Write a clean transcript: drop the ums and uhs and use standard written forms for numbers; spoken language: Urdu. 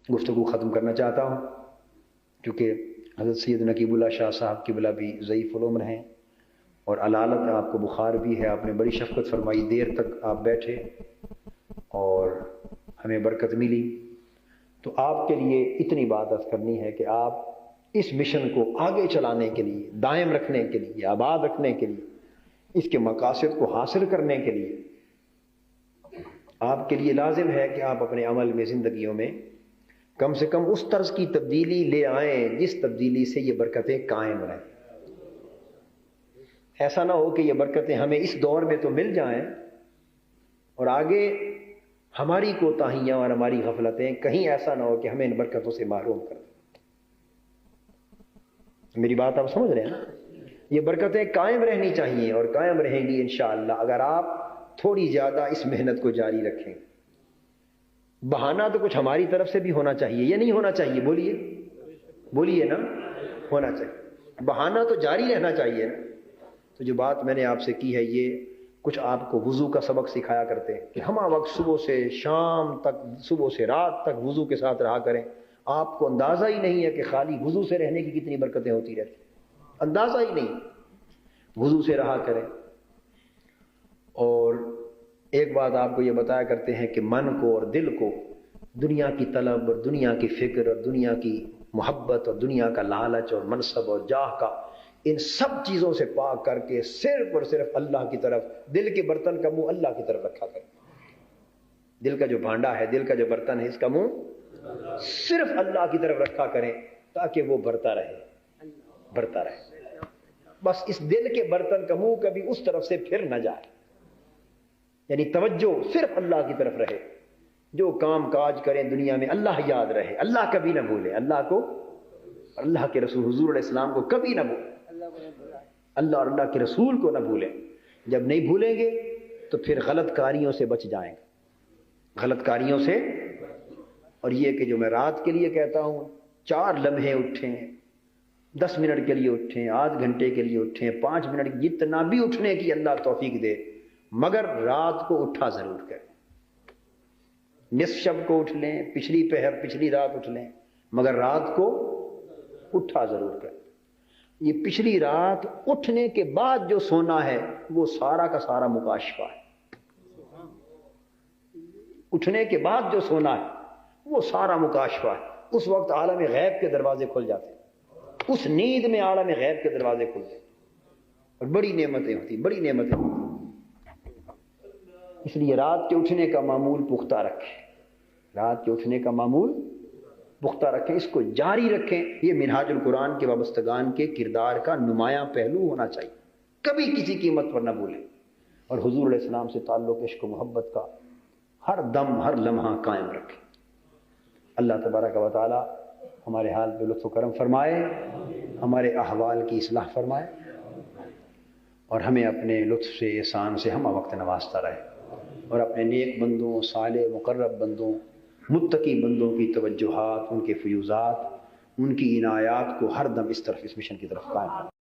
گفتگو ختم کرنا چاہتا ہوں، کیونکہ حضرت سید نقیب اللہ شاہ صاحب قبلہ بھی ضعیف العمر ہیں اور علالت آپ کو بخار بھی ہے، آپ نے بڑی شفقت فرمائی، دیر تک آپ بیٹھے اور ہمیں برکت ملی۔ تو آپ کے لیے اتنی بات عرض کرنی ہے کہ آپ اس مشن کو آگے چلانے کے لیے، دائم رکھنے کے لیے، آباد رکھنے کے لیے، اس کے مقاصد کو حاصل کرنے کے لیے آپ کے لیے لازم ہے کہ آپ اپنے عمل میں، زندگیوں میں کم سے کم اس طرز کی تبدیلی لے آئیں جس تبدیلی سے یہ برکتیں قائم رہیں۔ ایسا نہ ہو کہ یہ برکتیں ہمیں اس دور میں تو مل جائیں اور آگے ہماری کوتاہیاں اور ہماری غفلتیں کہیں ایسا نہ ہو کہ ہمیں ان برکتوں سے محروم کر دیں۔ میری بات آپ سمجھ رہے ہیں نا؟ یہ برکتیں قائم رہنی چاہیے اور قائم رہیں گی انشاءاللہ اگر آپ تھوڑی زیادہ اس محنت کو جاری رکھیں۔ بہانہ تو کچھ ہماری طرف سے بھی ہونا چاہیے یا نہیں ہونا چاہیے؟ بولیے نا، ہونا چاہیے، بہانہ تو جاری رہنا چاہیے نا۔ تو جو بات میں نے آپ سے کی ہے یہ کچھ آپ کو وضو کا سبق سکھایا کرتے ہیں کہ ہمہ وقت صبح سے شام تک، صبح سے رات تک وضو کے ساتھ رہا کریں۔ آپ کو اندازہ ہی نہیں ہے کہ خالی وضو سے رہنے کی کتنی برکتیں ہوتی رہتی ہیں، اندازہ ہی نہیں۔ وضو سے رہا کریں۔ اور ایک بات آپ کو یہ بتایا کرتے ہیں کہ من کو اور دل کو دنیا کی طلب اور دنیا کی فکر اور دنیا کی محبت اور دنیا کا لالچ اور منصب اور جاہ کا، ان سب چیزوں سے پاک کر کے صرف اور صرف اللہ کی طرف، دل کے برتن کا منہ اللہ کی طرف رکھا کریں۔ دل کا جو بھانڈا ہے، دل کا جو برتن ہے، اس کا منہ صرف اللہ کی طرف رکھا کریں تاکہ وہ بھرتا رہے۔ بس اس دل کے برتن کا منہ کبھی اس طرف سے پھر نہ جائے، یعنی توجہ صرف اللہ کی طرف رہے۔ جو کام کاج کریں دنیا میں اللہ یاد رہے، اللہ کبھی نہ بھولے، اللہ کو، اللہ کے رسول حضور علیہ السلام کو کبھی نہ بھولے، اللہ اور اللہ کے رسول کو نہ بھولیں۔ جب نہیں بھولیں گے تو پھر غلط کاریوں سے بچ جائیں گے، غلط کاریوں سے۔ اور یہ کہ جو میں رات کے لیے کہتا ہوں، 4 لمحے اٹھیں، 10 منٹ کے لیے اٹھیں، آدھ گھنٹے کے لیے اٹھیں، 5 منٹ، جتنا بھی اٹھنے کی اللہ توفیق دے، مگر رات کو اٹھا ضرور کریں۔ نصف شب کو اٹھ لیں، پچھلی پہر، پچھلی رات اٹھ لیں، مگر رات کو اٹھا ضرور کریں۔ یہ پچھلی رات اٹھنے کے بعد جو سونا ہے وہ سارا کا سارا مکاشفہ ہے۔ اٹھنے کے بعد جو سونا ہے وہ سارا مکاشفہ ہے۔ اس وقت عالم غیب کے دروازے کھل جاتے ہیں، اس نیند میں عالم غیب کے دروازے کھلتے ہیں اور بڑی نعمتیں ہوتی، بڑی نعمتیں ہوتی۔ اس لیے رات کے اٹھنے کا معمول پختہ رکھیں، رات کے اٹھنے کا معمول پختہ رکھیں، اس کو جاری رکھیں۔ یہ منہاج القرآن کے وابستگان کے کردار کا نمایاں پہلو ہونا چاہیے، کبھی کسی قیمت پر نہ بھولیں، اور حضور علیہ السلام سے تعلق، عشق و محبت کا ہر دم، ہر لمحہ قائم رکھیں۔ اللہ تبارک و تعالی ہمارے حال پہ لطف و کرم فرمائے، ہمارے احوال کی اصلاح فرمائے، اور ہمیں اپنے لطف سے، احسان سے ہمہ وقت نوازتا رہے، اور اپنے نیک بندوں، صالح مقرب بندوں، متقی بندوں کی توجہات، ان کے فیوزات، ان کی عنایات کو ہر دم اس طرف، اس مشن کی طرف قائم رکھیں۔